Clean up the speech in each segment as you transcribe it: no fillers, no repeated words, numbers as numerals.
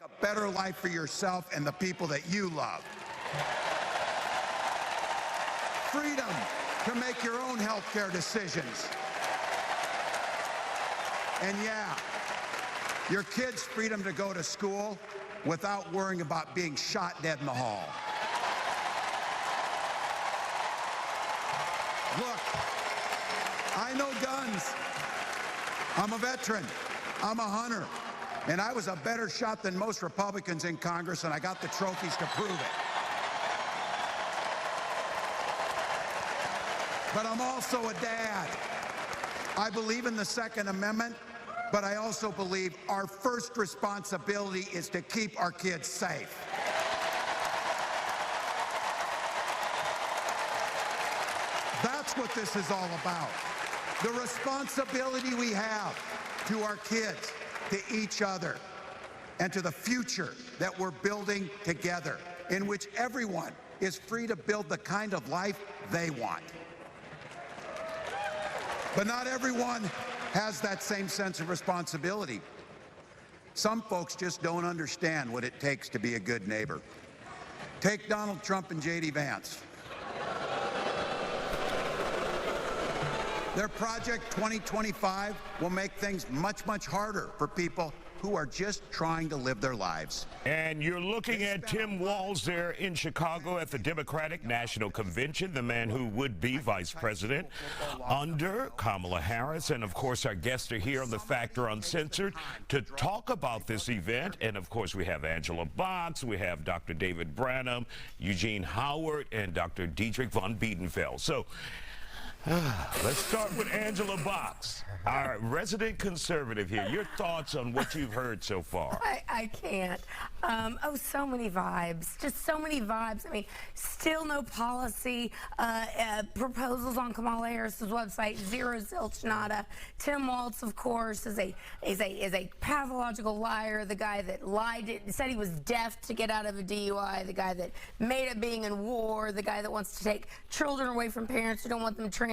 A better life for yourself and the people that you love. Freedom to make your own health care decisions. And yeah, your kids' freedom to go to school without worrying about being shot dead in the hall. Look, I know guns. I'm a veteran. I'm a hunter. And I was a better shot than most Republicans in Congress, and I got the trophies to prove it. But I'm also a dad. I believe in the Second Amendment, but I also believe our first responsibility is to keep our kids safe. That's what this is all about. The responsibility we have to our kids, to each other, and to the future that we're building together, in which everyone is free to build the kind of life they want. But not everyone has that same sense of responsibility. Some folks just don't understand what it takes to be a good neighbor. Take Donald Trump and J.D. Vance. Their Project 2025 will make things much, much harder for people who are just trying to live their lives. And you're looking at Tim Walz there in Chicago at the Democratic National Convention, the man who would be vice president under Kamala Harris. And of course, our guests are here on the Factor Uncensored to talk about this event. And of course, we have Angela Box, we have Dr. David Brenham, Eugene Howard, and Dr. Dietrich von Biedenfeld. So let's start with Angela Box, our resident conservative here. Your thoughts on what you've heard so far? I can't. Oh, so many vibes. Just so many vibes. I mean, still no policy proposals on Kamala Harris's website. Zero, zilch, nada. Tim Walz, of course, is a pathological liar. The guy that lied, said he was deaf to get out of a DUI. The guy that made up being in war. The guy that wants to take children away from parents who don't want them transgendering.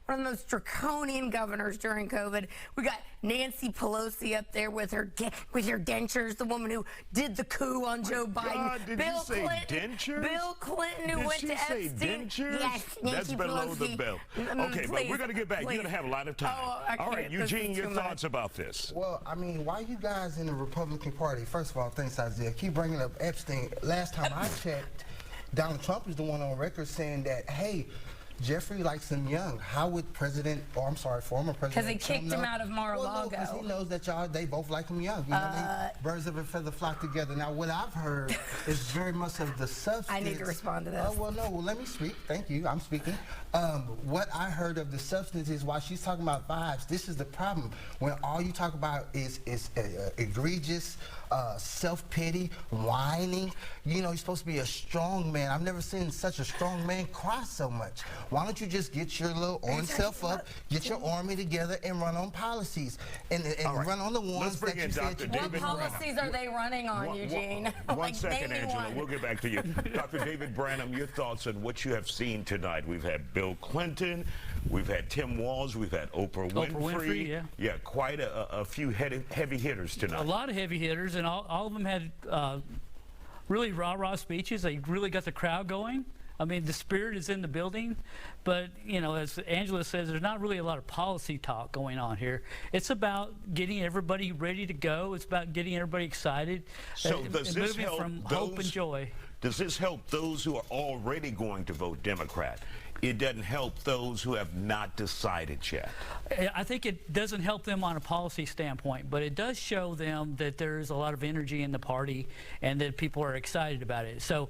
One of the most draconian governors during COVID. We got Nancy Pelosi up there with her dentures, the woman who did the coup on Joe Biden. God, did Bill you say Clinton, dentures? Bill Clinton who did went she to say Epstein. Dentures? Yes, That's Nancy below Pelosi. the belt. Okay, but we're going to get back. You're going to have a lot of time. Oh, all right, Eugene, your thoughts about this? Well, I mean, why you guys in the Republican Party? First of all, thanks, Isaiah. Keep bringing up Epstein. Last time I checked, Donald Trump is the one on record saying that, hey, Jeffrey likes him young. How would former President Because he kicked him out of Mar-a-Lago. Because he knows that they both like him young. You know, birds of a feather flock together. Now, what I've heard is very much of the substance. I need to respond to this. Oh, well, no, let me speak. Thank you. I'm speaking. What I heard of the substance is while she's talking about vibes, this is the problem. When all you talk about is egregious, self-pity, whining. You know, you're supposed to be a strong man. I've never seen such a strong man cry so much. Why don't you just get your little orange self up, get your army together, and run on policies, and right, run on the ones that you said you What policies are they running on, Eugene? One second, Angela. We'll get back to you. Dr. David Brenham, your thoughts on what you have seen tonight. We've had Bill Clinton, we've had Tim Walz, we've had Oprah Winfrey. Yeah, quite a few heavy hitters tonight. A lot of heavy hitters, and all of them had really rah-rah speeches. They really got the crowd going. I mean, the spirit is in the building, but, you know, as Angela says, there's not really a lot of policy talk going on here. It's about getting everybody ready to go. It's about getting everybody excited. So does this help from those, hope and joy. Does this help those who are already going to vote Democrat? It doesn't help those who have not decided yet. I think it doesn't help them on a policy standpoint, but it does show them that there's a lot of energy in the party and that people are excited about it. So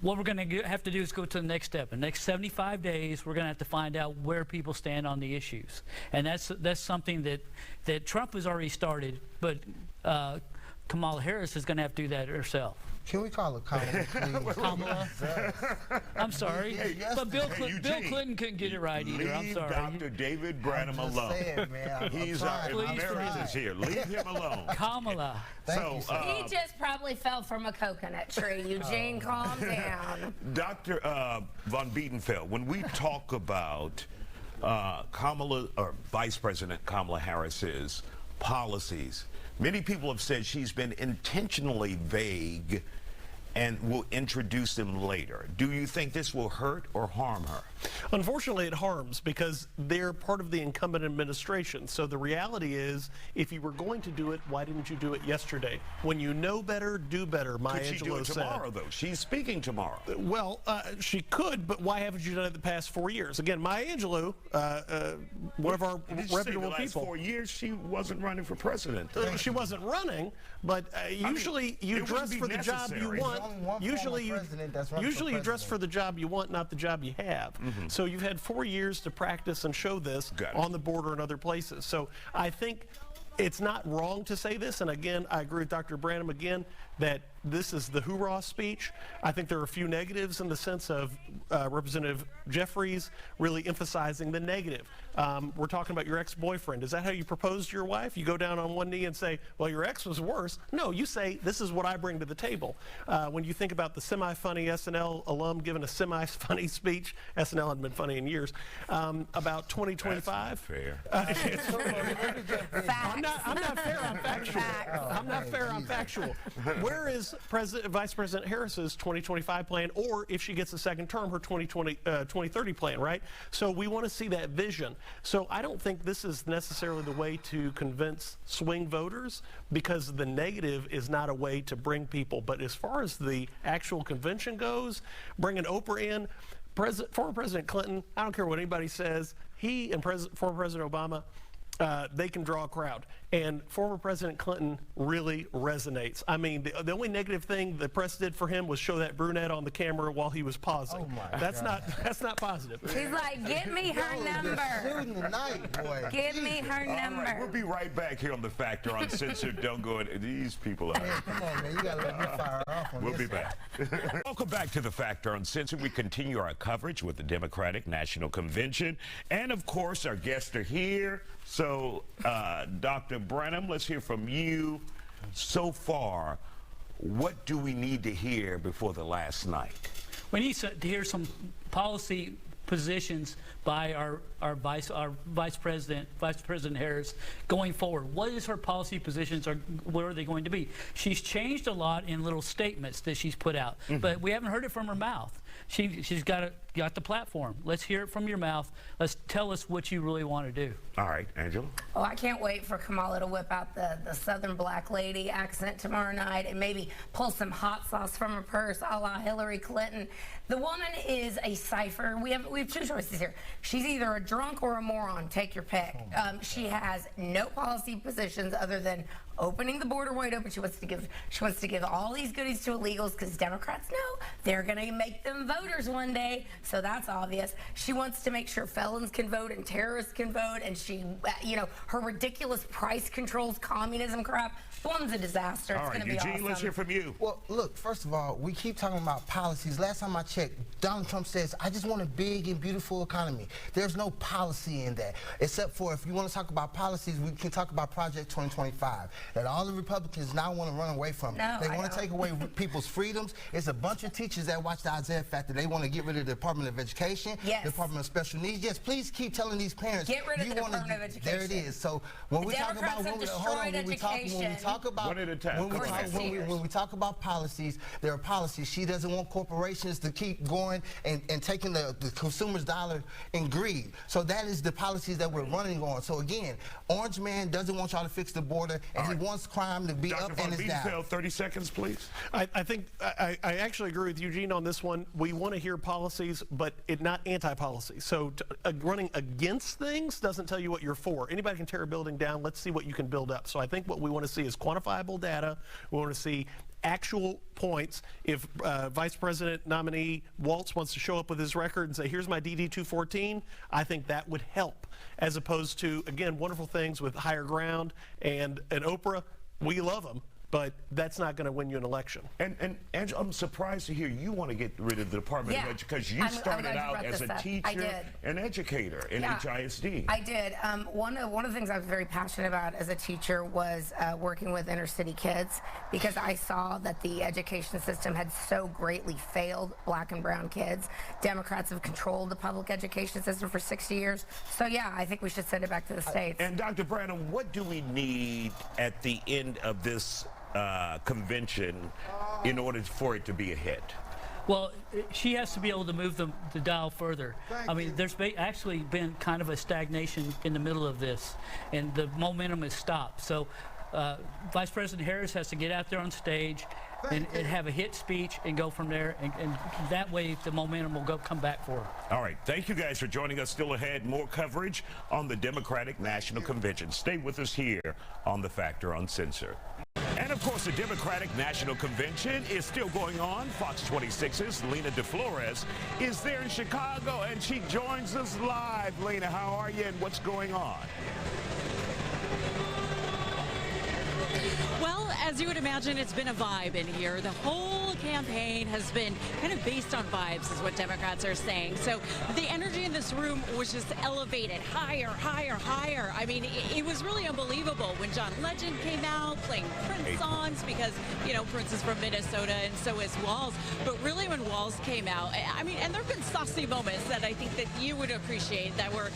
what we're going to have to do is go to the next step. In the next 75 days, we're going to have to find out where people stand on the issues. And that's something that Trump has already started, but Kamala Harris is going to have to do that herself. Can we call her Kamala, please? Kamala? I'm sorry, but Bill Clinton couldn't get it right either. I'm sorry. Dr. David Brenham alone. Saying, man, He's our emeritus here. Leave him alone. Kamala. He just probably fell from a coconut tree. Eugene, calm down. Dr. von Biedenfeld, when we talk about Vice President Kamala Harris's policies, Many people have said she's been intentionally vague and will introduce them later. Do you think this will hurt or harm her? Unfortunately, it harms because they're part of the incumbent administration. So the reality is, if you were going to do it, why didn't you do it yesterday? When you know better, do better, Maya Could she do Angelou it said. tomorrow, though? She's speaking tomorrow. Well, she could, but why haven't you done it the past 4 years? Again, Maya Angelou, one of our Did you reputable say the last people. 4 years she wasn't running for president? She wasn't running, but usually you it dress wouldn't for be the job you necessary. want. There's only one Usually former president that's running for you dress president. for the job you want, not the job you have. So you've had 4 years to practice and show this Got it. on the border and other places. So I think it's not wrong to say this, and again, I agree with Dr. Brenham again that this is the hoorah speech. I think there are a few negatives in the sense of Representative Jeffries really emphasizing the negative. We're talking about your ex-boyfriend. Is that how you propose to your wife? You go down on one knee and say, well, your ex was worse. No, you say, this is what I bring to the table. When you think about the semi-funny SNL alum giving a semi-funny speech, SNL hadn't been funny in years, about 2025. That's not fair. I'm not fair, I'm factual. I'm not fair, I'm factual. Where is Vice President Harris's 2025 plan, or if she gets a second term, her 2030 plan, right? So we want to see that vision. So I don't think this is necessarily the way to convince swing voters, because the negative is not a way to bring people. But as far as the actual convention goes, bringing Oprah in, former President Clinton, I don't care what anybody says, he and former President Obama, they can draw a crowd. And former President Clinton really resonates. I mean, the only negative thing the press did for him was show that brunette on the camera while he was pausing. Oh my that's God. that's not positive. He's like, get me her number. Shooting tonight, boy. Give me her All number. right, we'll be right back here on The Factor Uncensored. Don't go in. These people are. Man, come on, man. You got to let me fire off on We'll this be one. back. Welcome back to The Factor Uncensored. We continue our coverage with the Democratic National Convention. And, of course, our guests are here. So, Dr. Brenham, let's hear from you. So far, what do we need to hear before the last night? We need to hear some policy positions by our Vice President Harris going forward. What is her policy positions, or what are they going to be? She's changed a lot in little statements that she's put out, but we haven't heard it from her mouth. She's got the platform. Let's hear it from your mouth. Let's tell us what you really want to do. All right, Angela. Oh, I can't wait for Kamala to whip out the Southern black lady accent tomorrow night and maybe pull some hot sauce from her purse a la Hillary Clinton. The woman is a cipher. We have two choices here. She's either a drunk or a moron. Take your pick. She has no policy positions other than opening the border wide open. She wants to give all these goodies to illegals because Democrats know they're going to make them voters one day. So that's obvious. She wants to make sure felons can vote and terrorists can vote, and she, her ridiculous price controls, communism crap. The woman's a disaster. All It's right, going to be Eugene, awesome. let's hear from you. Well, look, first of all, we keep talking about policies. Last time I checked, Donald Trump says, I just want a big and beautiful economy. There's no policy in that, except for if you want to talk about policies, we can talk about Project 2025, that all the Republicans now want to run away from. No, they I want to don't. take away people's freedoms. It's a bunch of teachers that watch the Isaiah Factor. They want to get rid of the Department of Education, Yes. Department of Special Needs. Yes, please keep telling these parents. Get rid of you the wanna Department of There it Education. is. So when we talk Democrats about have when we destroyed education. talk about One at a time. when we Come on, talk- Nancy. when we talk about policies, there are policies. She doesn't want corporations to keep going and taking the consumer's dollar in greed. So that is the policies that we're running on. So again, Orange Man doesn't want y'all to fix the border, and he wants crime to be Dr. up Von and it's down. Biesfeld, 30 seconds, please. I think I actually agree with Eugene on this one. We want to hear policies, but not anti-policy. So running against things doesn't tell you what you're for. Anybody can tear a building down. Let's see what you can build up. So I think what we want to see is quantifiable data. We want to see actual points. If Vice President nominee Walz wants to show up with his record and say, here's my DD 214, I think that would help, as opposed to, again, wonderful things with higher ground and Oprah. We love them, but that's not going to win you an election. And Angela, I'm surprised to hear you want to get rid of the Department of Education, because you started out as a teacher and educator in HISD. I did. One of the things I was very passionate about as a teacher was working with inner city kids, because I saw that the education system had so greatly failed black and brown kids. Democrats have controlled the public education system for 60 years. So yeah, I think we should send it back to the states. And Dr. Brenham, what do we need at the end of this convention in order for it to be a hit? Well, she has to be able to move the dial further. I mean, there's actually been kind of a stagnation in the middle of this, and the momentum has stopped. So Vice President Harris has to get out there on stage and have a hit speech and go from there, and that way the momentum will come back for her. All right, thank you guys for joining us. Still ahead, more coverage on the Democratic National Convention. Stay with us here on The Factor Uncensored. And of course, the Democratic National Convention is still going on. Fox 26's Lena DeFlores is there in Chicago, and she joins us live. Lena, how are you, and what's going on? Well, as you would imagine, it's been a vibe in here. The whole campaign has been kind of based on vibes, is what Democrats are saying. So the energy in this room was just elevated higher, higher, higher. I mean, it was really unbelievable when John Legend came out playing Prince songs, because, you know, Prince is from Minnesota and so is Walz. But really when Walz came out, I mean, and there have been saucy moments that I think that you would appreciate that were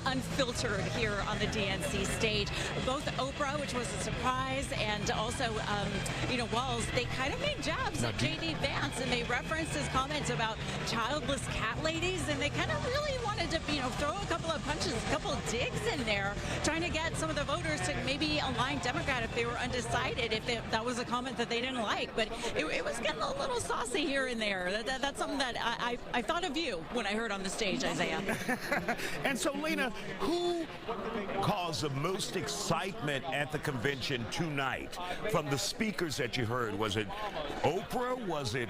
unfiltered here on the DNC stage. Both Oprah, which was a surprise, and also, you know, Walz, they kind of made jabs at J.D. Vance, and they referenced his comments about childless cat ladies, and they kind of really wanted to, you know, throw a couple of punches, a couple of digs in there, trying to get some of the voters to maybe align Democrat if they were undecided, if that was a comment that they didn't like. But it was getting a little saucy here and there. That's something that I thought of you when I heard on the stage, Isaiah. And so, Lena, who caused the most excitement at the convention tonight? From the speakers that you heard, was it Oprah? Was it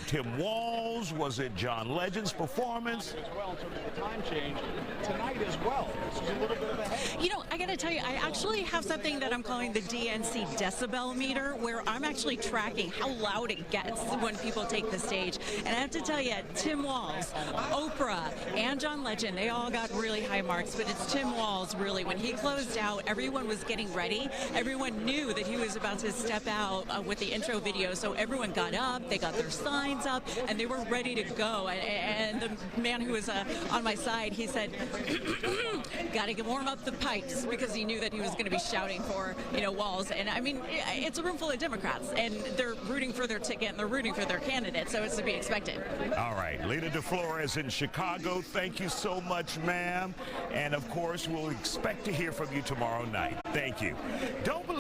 Tim Walz? Was it John Legend's performance? Time change tonight as well. This is a little bit of a head. You know, I got to tell you, I actually have something that I'm calling the DNC decibel meter, where I'm actually tracking how loud it gets when people take the stage. And I have to tell you, Tim Walz, Oprah, and John Legend, they all got really high marks, but it's Tim Walz, really. When he closed out, everyone was getting ready. Everyone knew that he was about to step out with the intro video, so everyone got up, they got their signs up, and they were ready to go. And the man who was on my side, he said, got to warm up the pipes, because he knew that he was going to be shouting for, you know, Walz. And I mean, it's a room full of Democrats, and they're rooting for their ticket, and they're rooting for their candidate, so it's to be expected. All right, Lena DeFlores in Chicago, thank you so much, ma'am. And of course, we'll expect to hear from you tomorrow night. Thank you. Don't believe